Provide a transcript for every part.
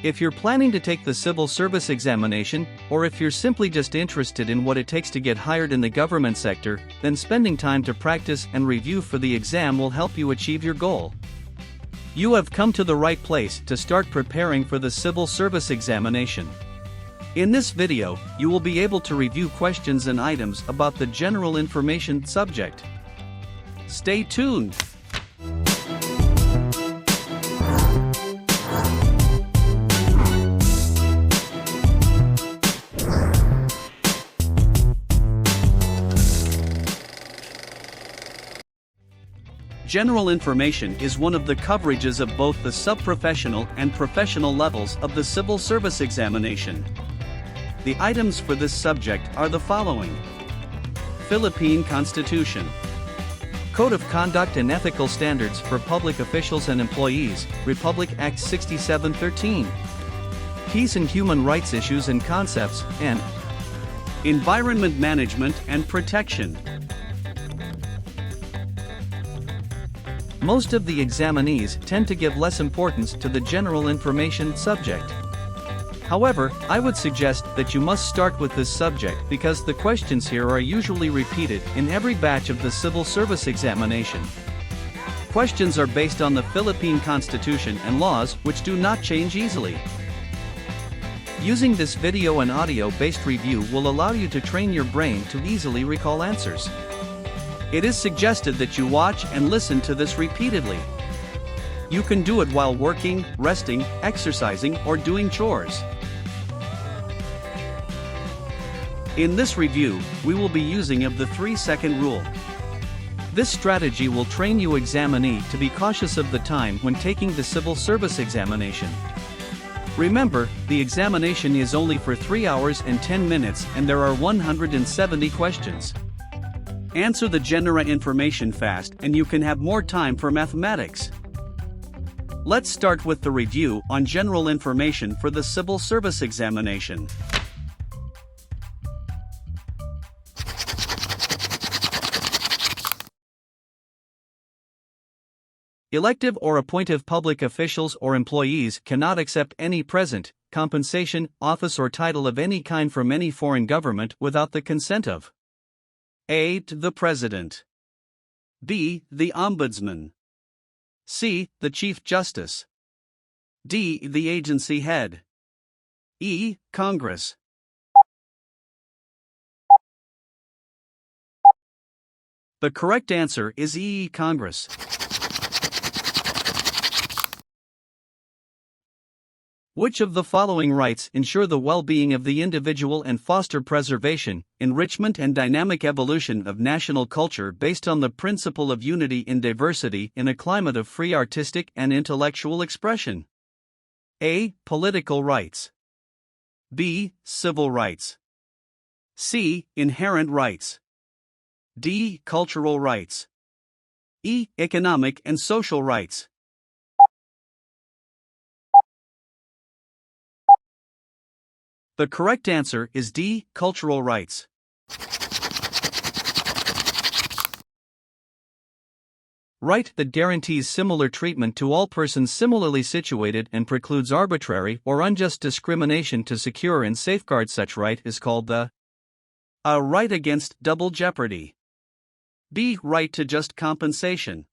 If you're planning to take the civil service examination, or if you're simply just interested in what it takes to get hired in the government sector, then spending time to practice and review for the exam will help you achieve your goal. You have come to the right place to start preparing for the civil service examination. In this video, you will be able to review questions and items about the general information subject. Stay tuned! General information is one of the coverages of both the sub-professional and professional levels of the civil service examination. The items for this subject are the following: Philippine Constitution, Code of Conduct and Ethical Standards for Public Officials and Employees, Republic Act 6713, Peace and Human Rights Issues and Concepts, and Environment Management and Protection. Most of the examinees tend to give less importance to the general information subject. However, I would suggest that you must start with this subject because the questions here are usually repeated in every batch of the civil service examination. Questions are based on the Philippine Constitution and laws which do not change easily. Using this video and audio-based review will allow you to train your brain to easily recall answers. It is suggested that you watch and listen to this repeatedly. You can do it while working, resting, exercising, or doing chores. In this review, we will be using of the 3-second rule. This strategy will train you examinee to be cautious of the time when taking the civil service examination. Remember, the examination is only for 3 hours and 10 minutes and there are 170 questions. Answer the general information fast and you can have more time for mathematics. Let's start with the review on general information for the civil service examination. Elective or appointive public officials or employees cannot accept any present, compensation, office or title of any kind from any foreign government without the consent of A. The President, B. The Ombudsman, C. The Chief Justice, D. The agency head, E. Congress. The correct answer is E. Congress. Which of the following rights ensure the well-being of the individual and foster preservation, enrichment and dynamic evolution of national culture based on the principle of unity in diversity in a climate of free artistic and intellectual expression? A. Political rights, B. Civil rights, C. Inherent rights, D. Cultural rights, E. Economic and social rights. The correct answer is D. Cultural rights. Right that guarantees similar treatment to all persons similarly situated and precludes arbitrary or unjust discrimination to secure and safeguard such right is called the A. Right against double jeopardy, B. Right to just compensation,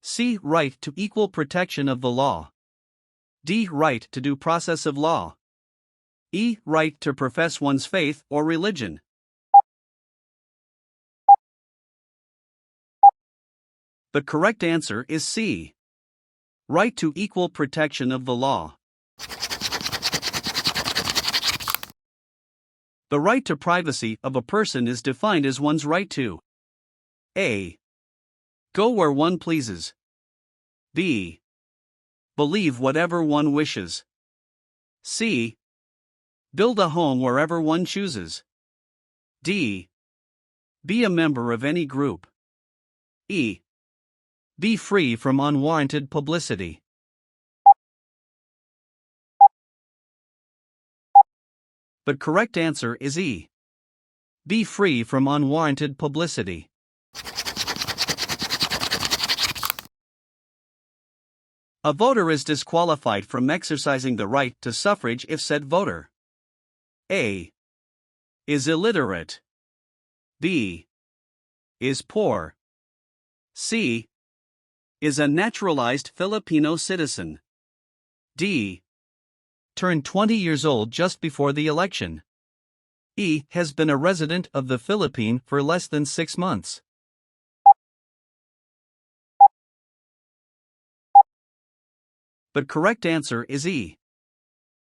C. Right to equal protection of the law, D. Right to due process of law, E. Right to profess one's faith or religion. The correct answer is C. Right to equal protection of the law. The right to privacy of a person is defined as one's right to A. Go where one pleases, B. Believe whatever one wishes, C. Build a home wherever one chooses, D. Be a member of any group, E. Be free from unwarranted publicity. The correct answer is E. Be free from unwarranted publicity. A voter is disqualified from exercising the right to suffrage if said voter A. is illiterate, B. is poor, C. is a naturalized Filipino citizen, D. turned 20 years old just before the election, E. has been a resident of the Philippines for less than 6 months. But correct answer is E.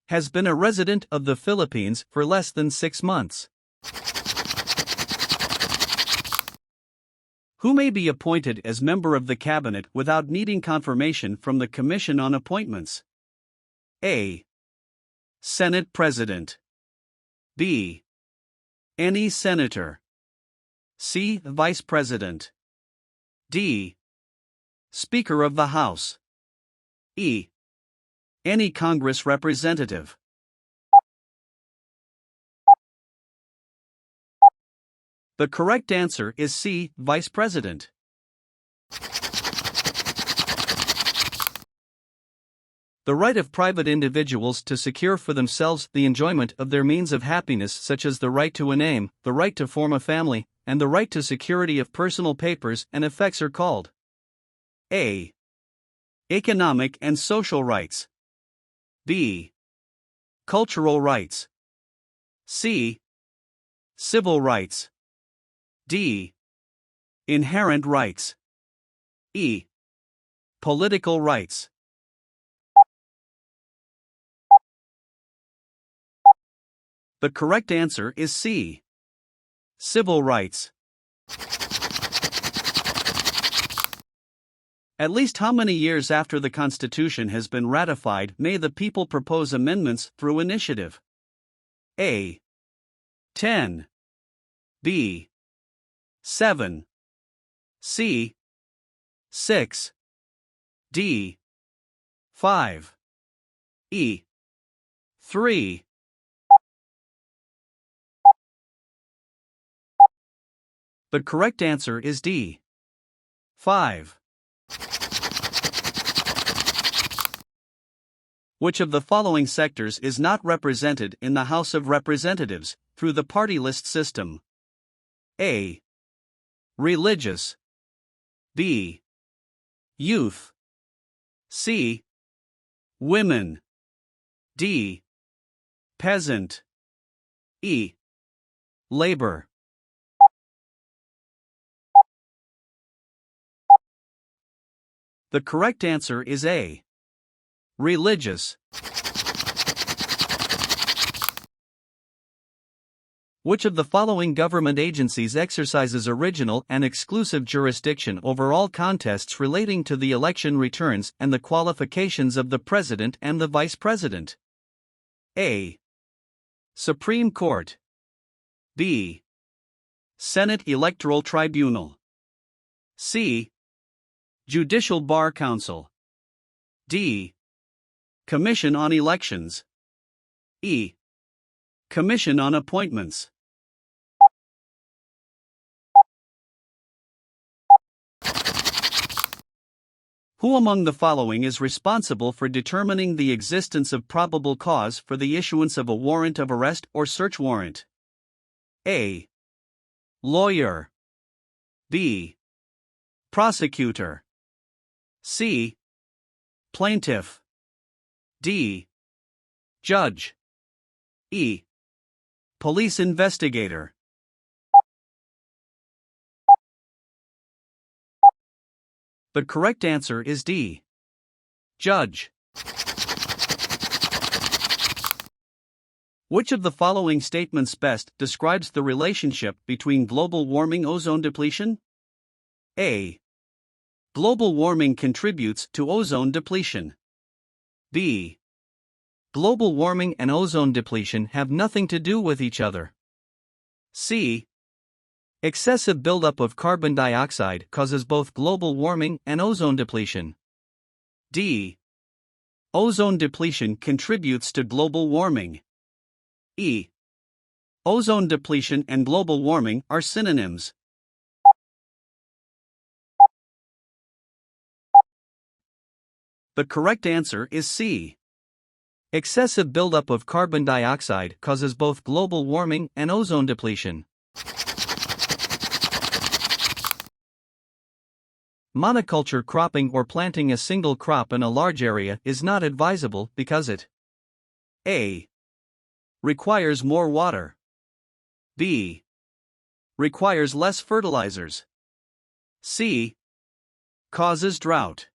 has been a resident of the Philippines for less than 6 months. Who may be appointed as member of the cabinet without needing confirmation from the Commission on Appointments? A. Senate President, B. any senator, C. Vice President, D. Speaker of the House, E. any Congress representative. The correct answer is C. Vice President. The right of private individuals to secure for themselves the enjoyment of their means of happiness, such as the right to a name, the right to form a family, and the right to security of personal papers and effects are called A. economic and social rights, B. cultural rights, C. civil rights, D. inherent rights, E. political rights. The correct answer is C. civil rights. At least how many years after the Constitution has been ratified may the people propose amendments through initiative? A. 10, B. 7, C. 6, D. 5, E. 3. The correct answer is D. 5. Which of the following sectors is not represented in the House of Representatives through the party list system? A. religious, B. youth, C. women, D. peasant, E. labor. The correct answer is A. religious. Which of the following government agencies exercises original and exclusive jurisdiction over all contests relating to the election returns and the qualifications of the President and the Vice President? A. Supreme Court, B. Senate Electoral Tribunal, C. Judicial Bar Council, D. Commission on Elections, E. Commission on Appointments. Who among the following is responsible for determining the existence of probable cause for the issuance of a warrant of arrest or search warrant? A. lawyer, B. prosecutor, C. plaintiff, D. judge, E. police investigator. The correct answer is D. judge. Which of the following statements best describes the relationship between global warming ozone depletion? A. global warming contributes to ozone depletion. B. global warming and ozone depletion have nothing to do with each other. C. excessive buildup of carbon dioxide causes both global warming and ozone depletion. D. ozone depletion contributes to global warming. E. ozone depletion and global warming are synonyms. The correct answer is C. Excessive buildup of carbon dioxide causes both global warming and ozone depletion. Monoculture cropping or planting a single crop in a large area is not advisable because it A. Requires more water. B. Requires less fertilizers. C. Causes drought.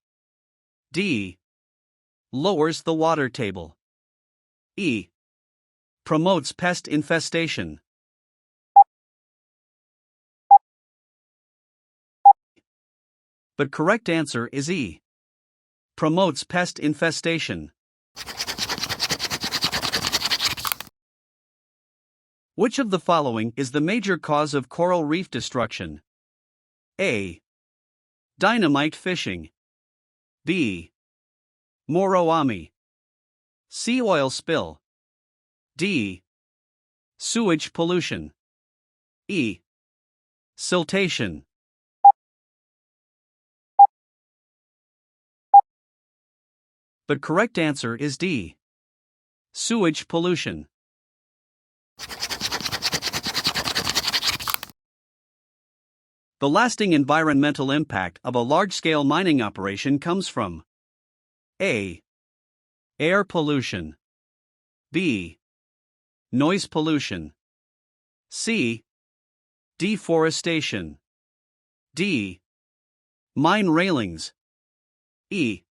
D. Lowers the water table. E. Promotes pest infestation. The correct answer is E. Promotes pest infestation. Which of the following is the major cause of coral reef destruction? A. Dynamite fishing. B. Moroami. C. Oil spill. D. Sewage pollution. E. Siltation. The correct answer is D. Sewage pollution. The lasting environmental impact of a large-scale mining operation comes from A. Air pollution. B. Noise pollution. C. Deforestation. D. Mine railings. E.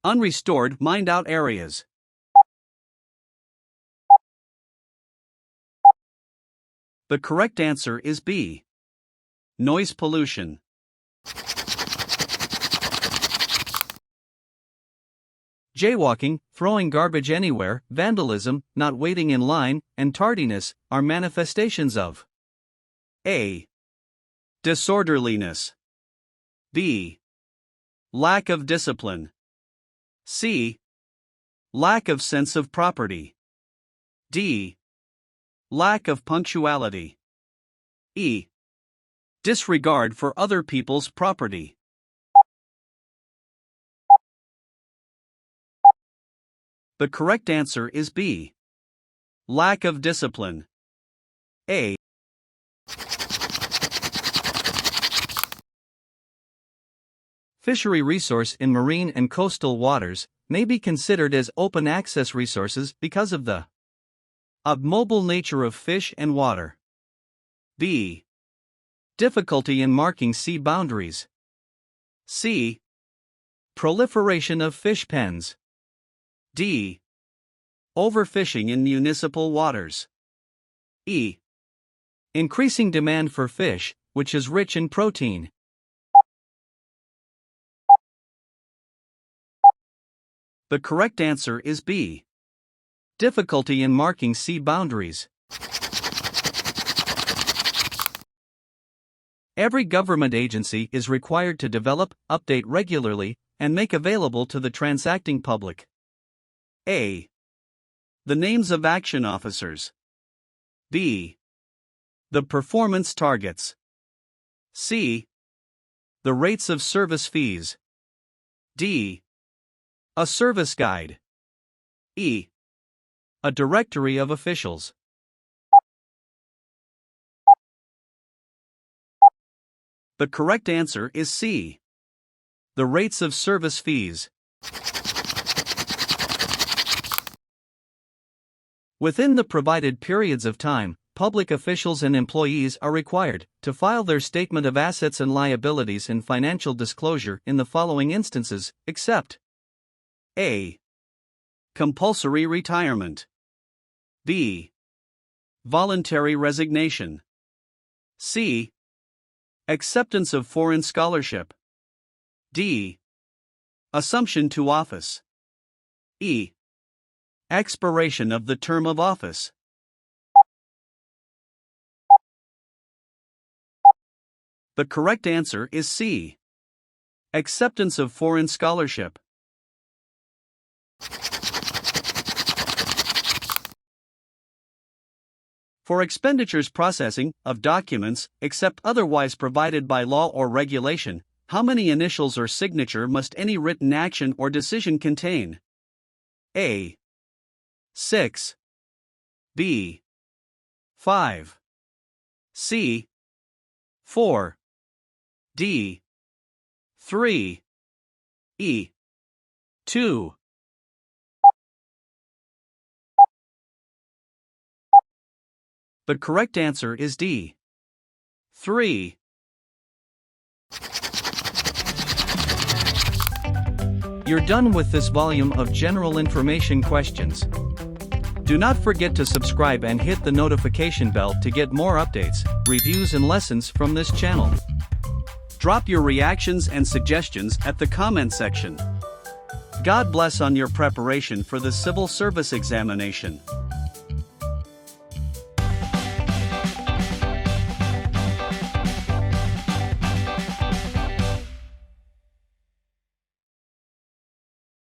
Unrestored mined-out areas. The correct answer is B. Noise pollution. Jaywalking, throwing garbage anywhere, vandalism, not waiting in line, and tardiness are manifestations of A. Disorderliness. B. Lack of discipline. C. Lack of sense of property. D. Lack of punctuality. E. Disregard for other people's property. The correct answer is B. Lack of discipline. A. Fishery resource in marine and coastal waters may be considered as open access resources because of the mobile nature of fish and water. B. Difficulty in marking sea boundaries. C. Proliferation of fish pens. D. Overfishing in municipal waters. E. Increasing demand for fish, which is rich in protein. The correct answer is B. Difficulty in marking sea boundaries. Every government agency is required to develop, update regularly, and make available to the transacting public A. The names of action officers. B. The performance targets. C. The rates of service fees. D. A service guide. E. A directory of officials. The correct answer is C. The rates of service fees. Within the provided periods of time, public officials and employees are required to file their statement of assets and liabilities and financial disclosure in the following instances, except A. Compulsory retirement. B. Voluntary resignation. C. Acceptance of foreign scholarship. D. Assumption to office. E. Expiration of the term of office. The correct answer is C. Acceptance of foreign scholarship. For expenditures processing of documents, except otherwise provided by law or regulation, How many initials or signature must any written action or decision contain? A. 6. B. 5. C. 4. D. 3. E. 2. The correct answer is D. 3. You're done with this volume of general information questions. Do not forget to subscribe and hit the notification bell to get more updates, reviews and lessons from this channel. Drop your reactions and suggestions at the comment section. God bless on your preparation for the civil service examination.